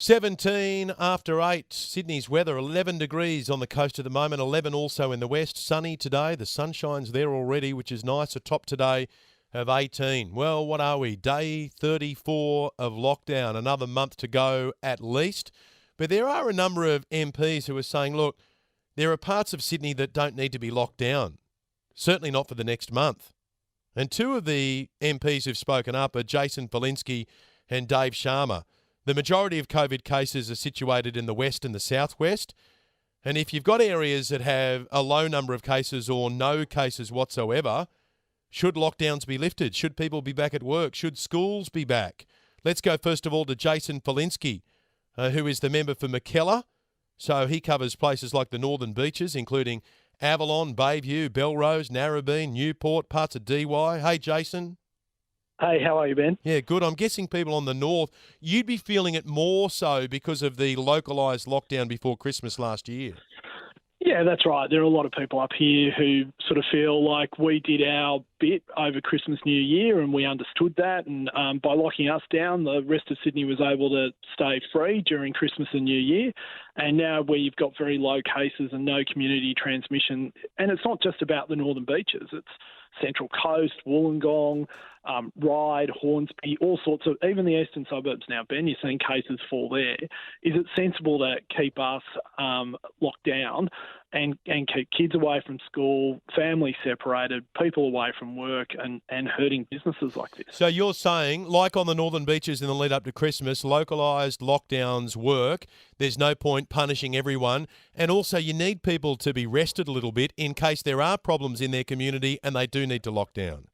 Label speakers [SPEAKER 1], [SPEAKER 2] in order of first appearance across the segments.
[SPEAKER 1] 17 after 8, Sydney's weather, 11 degrees on the coast at the moment, 11 also in the west. Sunny today, the sunshine's there already, which is nice. A top today of 18. Well, what are we? Day 34 of lockdown, another month to go at least. But there are a number of MPs who are saying, look, there are parts of Sydney that don't need to be locked down, certainly not for the next month. And two of the MPs who've spoken up are Jason Falinski and Dave Sharma. The majority of COVID cases are situated in the west and the southwest. And if you've got areas that have a low number of cases or no cases whatsoever, should lockdowns be lifted? Should people be back at work? Should schools be back? Let's go first of all to Jason Falinski, who is the member for McKellar. So he covers places like the Northern Beaches, including Avalon, Bayview, Belrose, Narrabeen, Newport, parts of Dee Why. Hey, Jason.
[SPEAKER 2] Hey, how are you, Ben?
[SPEAKER 1] Yeah, good. I'm guessing people on the north, you'd be feeling it more so because of the localised lockdown before Christmas last year.
[SPEAKER 2] Yeah, that's right. There are a lot of people up here who sort of feel like we did our bit over Christmas, New Year, and we understood that. And by locking us down, the rest of Sydney was able to stay free during Christmas and New Year. And now where you've got very low cases and no community transmission, and it's not just about the Northern Beaches, it's Central Coast, Wollongong, Ryde, Hornsby, all sorts of, even the eastern suburbs now, Ben, you're seeing cases fall there. Is it sensible to keep us locked down and keep kids away from school, families separated, people away from work and hurting businesses like this?
[SPEAKER 1] So you're saying, like on the Northern Beaches in the lead up to Christmas, localised lockdowns work. There's no point punishing everyone. And also you need people to be rested a little bit in case there are problems in their community and they do need to lock down.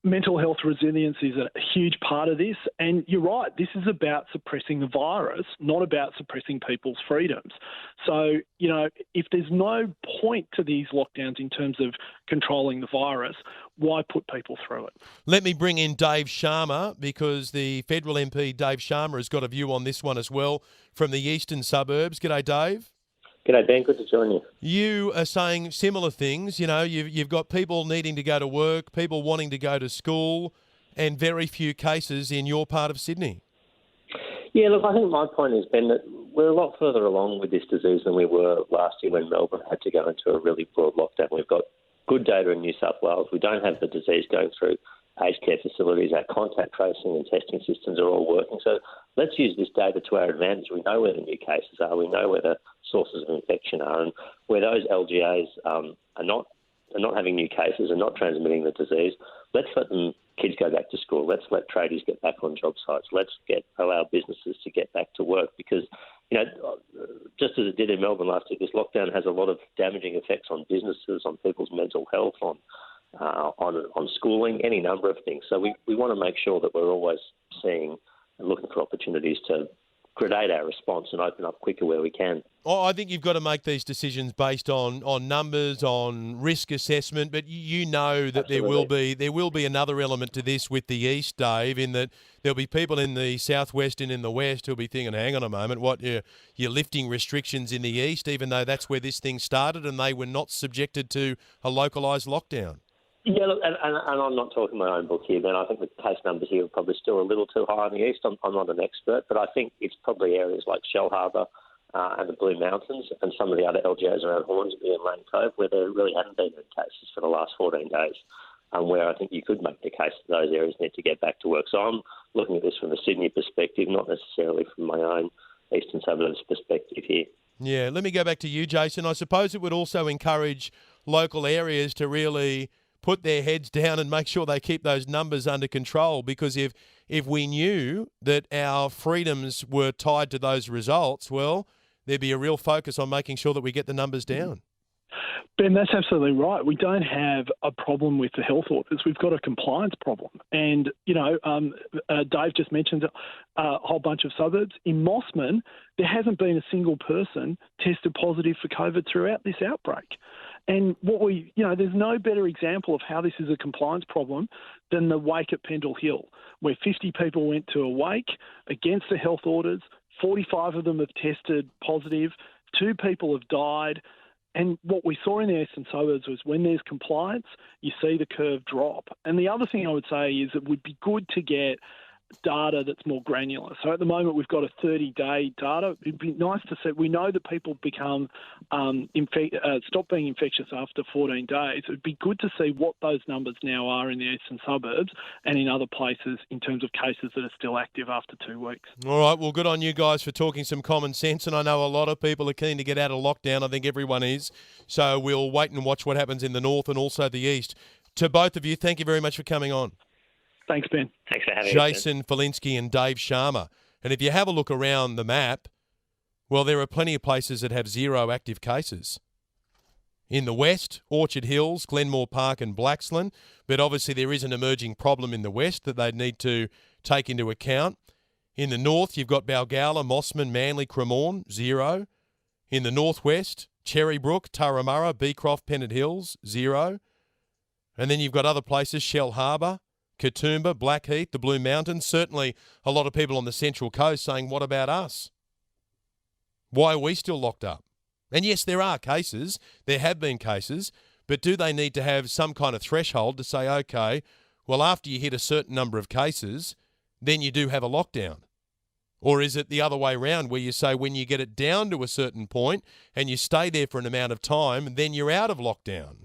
[SPEAKER 2] Mental health resilience is a huge part of this. And you're right, this is about suppressing the virus, not about suppressing people's freedoms. So, you know, if there's no point to these lockdowns in terms of controlling the virus, why put people through it?
[SPEAKER 1] Let me bring in Dave Sharma, because the federal MP, Dave Sharma, has got a view on this one as well from the eastern suburbs. G'day, Dave.
[SPEAKER 3] G'day, Ben. Good to join you.
[SPEAKER 1] You are saying similar things. You know, you've got people needing to go to work, people wanting to go to school, and very few cases in your part of Sydney.
[SPEAKER 3] Yeah, look, I think my point is, Ben, that we're a lot further along with this disease than we were last year when Melbourne had to go into a really broad lockdown. We've got good data in New South Wales. We don't have the disease going through aged care facilities. Our contact tracing and testing systems are all working. So let's use this data to our advantage. We know where the new cases are. We know where the sources of infection are, and where those LGAs are not having new cases and not transmitting the disease. Let's let kids go back to school. Let's let tradies get back on job sites. Let's allow businesses to get back to work, because, you know, just as it did in Melbourne last year, this lockdown has a lot of damaging effects on businesses, on people's mental health, on schooling, any number of things. So we want to make sure that we're always seeing and looking for opportunities to gradate our response and open up quicker where we can.
[SPEAKER 1] Oh, I think you've got to make these decisions based on numbers, on risk assessment, but you know that
[SPEAKER 3] Absolutely.
[SPEAKER 1] there will be another element to this with the East, Dave, in that there'll be people in the southwest and in the west who'll be thinking, hang on a moment, what, you're lifting restrictions in the East, even though that's where this thing started and they were not subjected to a localised lockdown.
[SPEAKER 3] Yeah, look, and I'm not talking my own book here, Ben. I think the case numbers here are probably still a little too high in the east. I'm not an expert, but I think it's probably areas like Shell Harbour and the Blue Mountains and some of the other LGAs around Hornsby and Lane Cove, where there really hadn't been any cases for the last 14 days, where I think you could make the case that those areas need to get back to work. So I'm looking at this from a Sydney perspective, not necessarily from my own eastern suburbs perspective here.
[SPEAKER 1] Yeah, let me go back to you, Jason. I suppose it would also encourage local areas to really put their heads down and make sure they keep those numbers under control, because if we knew that our freedoms were tied to those results, well, there'd be a real focus on making sure that we get the numbers down.
[SPEAKER 2] Ben, that's absolutely right. We don't have a problem with the health orders. We've got a compliance problem. And, you know, Dave just mentioned a whole bunch of suburbs. In Mossman, there hasn't been a single person tested positive for COVID throughout this outbreak. And there's no better example of how this is a compliance problem than the wake at Pendle Hill, where 50 people went to a wake against the health orders. 45 of them have tested positive. 2 people have died. And what we saw in the eastern suburbs was when there's compliance, you see the curve drop. And the other thing I would say is it would be good to get data that's more granular. So at the moment, we've got a 30-day data. It'd be nice to see. We know that people become stop being infectious after 14 days. It'd be good to see what those numbers now are in the eastern suburbs and in other places in terms of cases that are still active after 2 weeks.
[SPEAKER 1] All right, well, good on you guys for talking some common sense, and I know a lot of people are keen to get out of lockdown. I think everyone is. So we'll wait and watch what happens in the north and also the east. To both of you, thank you very much for coming on.
[SPEAKER 2] Thanks, Ben.
[SPEAKER 3] Thanks for having us.
[SPEAKER 1] Jason Falinski and Dave Sharma. And if you have a look around the map, well, there are plenty of places that have 0 active cases. In the west, Orchard Hills, Glenmore Park and Blaxland. But obviously there is an emerging problem in the west that they need to take into account. In the north, you've got Balgowlah, Mossman, Manly, Cremorne, 0. In the northwest, Cherrybrook, Turramurra, Beecroft, Pennant Hills, 0. And then you've got other places, Shell Harbour, Katoomba, Blackheath, the Blue Mountains. Certainly a lot of people on the Central Coast saying, what about us? Why are we still locked up? And yes, there are cases. There have been cases. But do they need to have some kind of threshold to say, okay, well, after you hit a certain number of cases, then you do have a lockdown? Or is it the other way around where you say when you get it down to a certain point and you stay there for an amount of time, then you're out of lockdown?